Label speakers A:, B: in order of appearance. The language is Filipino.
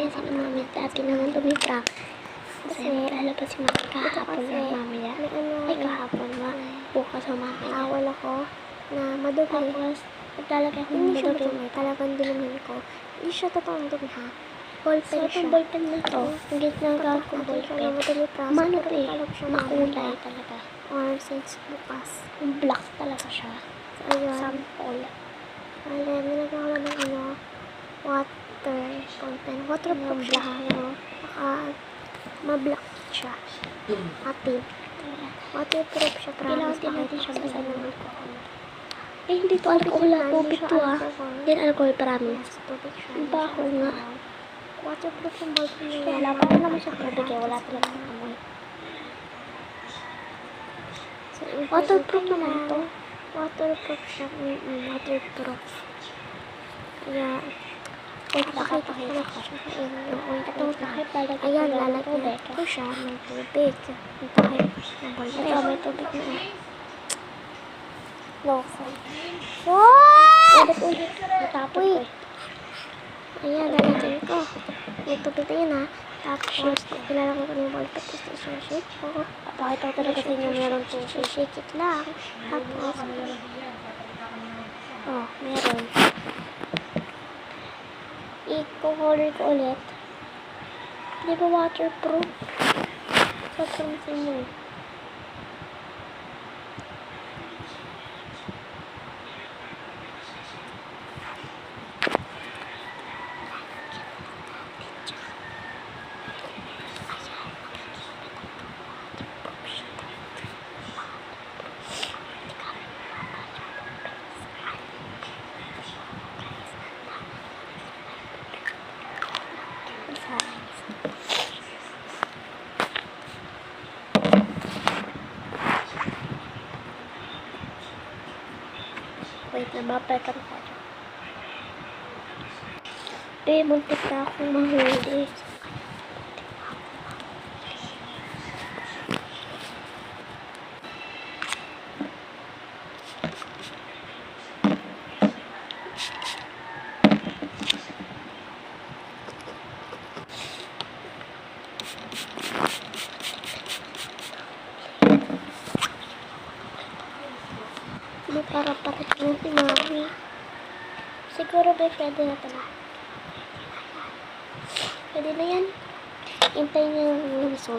A: si mami dati naman tumiprak. Kasi lalabas si mami kahapon na mamaya. Ay kahapon ba? Bukas o mamaya.
B: Awal ako na madumi.
A: Tapos, naglalagay ako ng
B: Hindi siya
A: madumi.
B: madumi. Talagang dinumin ko. Hindi siya totoong dumi ha. Ballpen
A: So,
B: siya.
A: itong ballpen na to, hindi ginagamit kong ballpen. Mano to eh, makulay talaga.
B: Or since bukas.
A: Yung black talaga siya.
B: So, ayun.
A: Sample.
B: Alam, nilagyan ko lang water ballpen. Waterproof siya. Ma-black siya. Atin. Waterproof siya.
A: Kailangan
B: Promise.
A: din natin siya basa ng
B: alcohol.
A: alcohol. Eh, hindi to alcohol ah. Tubig to ah. Yan alcohol, promise.
B: Tubig siya.
A: Ang baho nga.
B: Waterproof yung ballpen niya.
A: Wala pa rin naman siya tubig eh. Wala talaga ng amoy.
B: So,
A: Waterproof naman to.
B: Waterproof siya. Waterproof. Kaya,
A: Wait, pakipakita ko. Itong takip lalagyan
B: ayan,
A: ko ng
B: lalagyan
A: tubig.
B: ko siya ng tubig. Yung takip ng ballpen.
A: Ito, may tubig na eh.
B: Loko.
A: Ulit. Natapon ko eh.
B: Ayan, lalagyan ko. May tubig na yun ha. Tapos, ilalagay ko yung ballpen. Tapos, shake ko.
A: Pakita ko talaga sa inyo meron tubig.
B: Shake it lang. Tapos,
A: Oh, meron. I-color ko ulit. Di ba waterproof? Waterproof sa inyo eh. Wait, nababalikan ko. Muntik na akong mahuli.
B: hindi para na si mami.
A: Siguro ba pwede na ito na? Pwede na yan. Hintayin niyo yung result.